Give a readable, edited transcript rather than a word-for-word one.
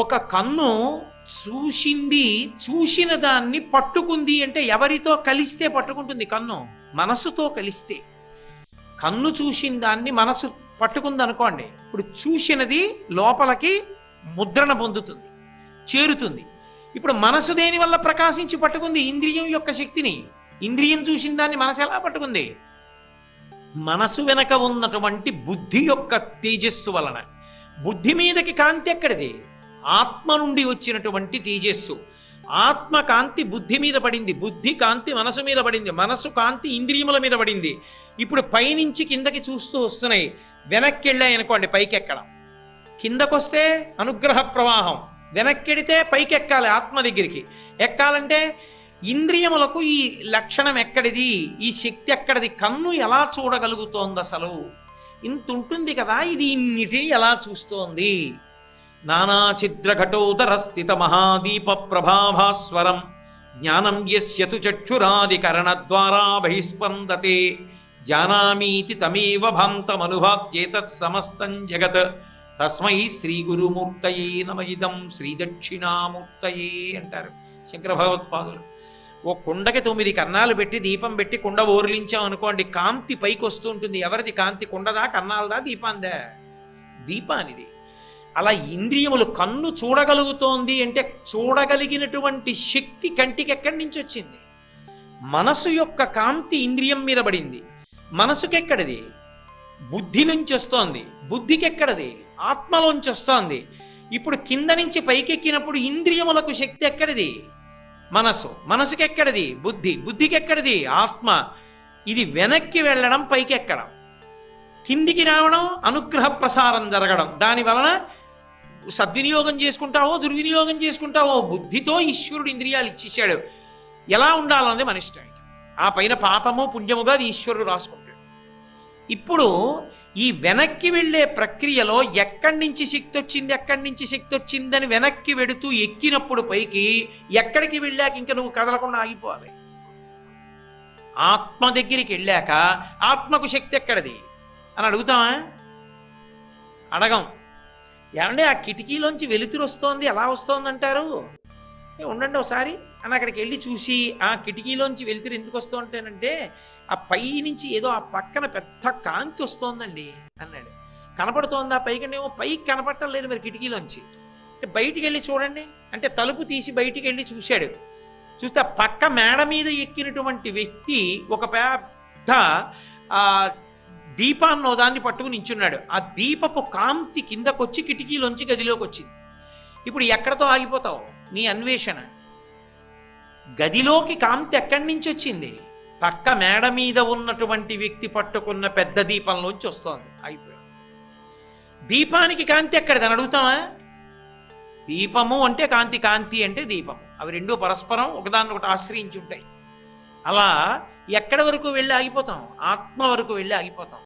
ఒక కన్ను చూసింది, చూసిన దాన్ని పట్టుకుంది అంటే ఎవరితో కలిస్తే పట్టుకుంటుంది కన్ను? మనసుతో కలిస్తే. కన్ను చూసిన దాన్ని మనసు పట్టుకుంది అనుకోండి, ఇప్పుడు చూసినది లోపలికి ముద్రణ పొందుతుంది, చేరుతుంది. ఇప్పుడు మనసు దేని వల్ల ప్రకాశించి పట్టుకుంది? ఇంద్రియం యొక్క శక్తిని. ఇంద్రియం చూసిన దాన్ని మనసు ఎలా పట్టుకుంది? మనసు వెనక ఉన్నటువంటి బుద్ధి యొక్క తేజస్సు వలన. బుద్ధి మీదకి కాంతి ఎక్కడిది? ఆత్మ నుండి వచ్చినటువంటి తేజస్సు. ఆత్మ కాంతి బుద్ధి మీద పడింది, బుద్ధి కాంతి మనసు మీద పడింది, మనసు కాంతి ఇంద్రియముల మీద పడింది. ఇప్పుడు పైనుంచి కిందకి చూస్తూ వస్తున్నాయి. వెనక్కి వెళ్ళాయి అనుకోండి, పైకి ఎక్కడం. కిందకొస్తే అనుగ్రహ ప్రవాహం, వెనక్కెడితే పైకి ఎక్కాలి, ఆత్మ దగ్గరికి. ఎక్కాలంటే ఇంద్రియములకు ఈ లక్షణం ఎక్కడిది? ఈ శక్తి ఎక్కడిది? కన్ను ఎలా చూడగలుగుతోంది అసలు? ఇంత ఉంటుంది కదా, ఇది ఇన్నిటిని ఎలా చూస్తోంది? నానా ఛిద్రఘటోదర స్థిత మహాదీప ప్రభాభాస్వరం జ్ఞానం యస్యతు చక్షురాదికరణ ద్వారా బహిస్పందతే జానామీతి తమేవ భాంతమనుభాత్యేతత్ సమస్తం జగత్ తస్మై శ్రీ గురుమూర్తయే నమ ఇదం శ్రీ దక్షిణామూర్తయే అంటారు శంకర భగవత్పాదులు. ఓ కుండకి 9 కన్నాలు పెట్టి దీపం పెట్టి కుండ ఓర్లించాం అనుకోండి, కాంతి పైకి వస్తూ ఉంటుంది. ఎవరిది కాంతి? కుండదా, కన్నాలదా, దీపాందా? దీపానిది. అలా ఇంద్రియములు, కన్ను చూడగలుగుతోంది అంటే చూడగలిగినటువంటి శక్తి కంటికి ఎక్కడి నుంచి వచ్చింది? మనసు యొక్క కాంతి ఇంద్రియం మీద పడింది. మనసుకెక్కడిది? బుద్ధి నుంచి వస్తోంది. బుద్ధికి ఎక్కడది? ఆత్మలోంచి వస్తోంది. ఇప్పుడు కింద నుంచి పైకెక్కినప్పుడు ఇంద్రియములకు శక్తి ఎక్కడిది? మనసు. మనసుకి ఎక్కడిది? బుద్ధి. బుద్ధికి ఎక్కడిది? ఆత్మ. ఇది వెనక్కి వెళ్ళడం, పైకి ఎక్కడం. కిందికి రావడం, అనుగ్రహ ప్రసారం జరగడం. దాని వలన సద్వినియోగం చేసుకుంటావో దుర్వినియోగం చేసుకుంటావో, బుద్ధితో ఈశ్వరుడు ఇంద్రియాలు ఇచ్చేశాడు. ఎలా ఉండాలన్నది మన ఇష్టం. ఆ పైన పాపము పుణ్యముగా అది ఈశ్వరుడు రాసుకుంటాడు. ఇప్పుడు ఈ వెనక్కి వెళ్ళే ప్రక్రియలో ఎక్కడి నుంచి శక్తి వచ్చింది, ఎక్కడి నుంచి శక్తి వచ్చిందని వెనక్కి వెడుతూ ఎక్కినప్పుడు పైకి, ఎక్కడికి వెళ్ళాక ఇంకా నువ్వు కదలకుండా ఆగిపోవాలి. ఆత్మ దగ్గరికి వెళ్ళాక ఆత్మకు శక్తి ఎక్కడిది అని అడుగుతామా? అడగం. ఏమంటే ఆ కిటికీలోంచి వెలుతురు వస్తోంది, ఎలా వస్తోంది అంటారు? ఉండండి ఒకసారి అని అక్కడికి వెళ్ళి చూసి, ఆ కిటికీలోంచి వెలుతురు ఎందుకు వస్తుంటేనంటే ఆ పై నుంచి ఏదో ఆ పక్కన పెద్ద కాంతి వస్తోందండి అన్నాడు. కనపడుతోందా పైకనేమో? పైకి కనపడటం లేదు మరి కిటికీలోంచి. అంటే బయటికి వెళ్ళి చూడండి అంటే తలుపు తీసి బయటికి వెళ్ళి చూశాడు. చూస్తే పక్క మేడ మీద ఎక్కినటువంటి వ్యక్తి ఒక పెద్ద దీపాన్నో దాన్ని పట్టుకుని నించున్నాడు. ఆ దీపపు కాంతి కిందకొచ్చి కిటికీలోంచి గదిలోకి వచ్చింది. ఇప్పుడు ఎక్కడతో ఆగిపోతావు నీ అన్వేషణ? గదిలోకి కాంతి ఎక్కడి నుంచి వచ్చింది? పక్క మేడ మీద ఉన్నటువంటి వ్యక్తి పట్టుకున్న పెద్ద దీపంలోంచి వస్తోంది. అయిపోయాడు. దీపానికి కాంతి ఎక్కడిదని అడుగుతామా? దీపము అంటే కాంతి, కాంతి అంటే దీపము. అవి రెండూ పరస్పరం ఒకదాన్నొకటి ఆశ్రయించి ఉంటాయి. అలా ఎక్కడి వరకు వెళ్ళి ఆగిపోతాం? ఆత్మ వరకు వెళ్ళి ఆగిపోతాం.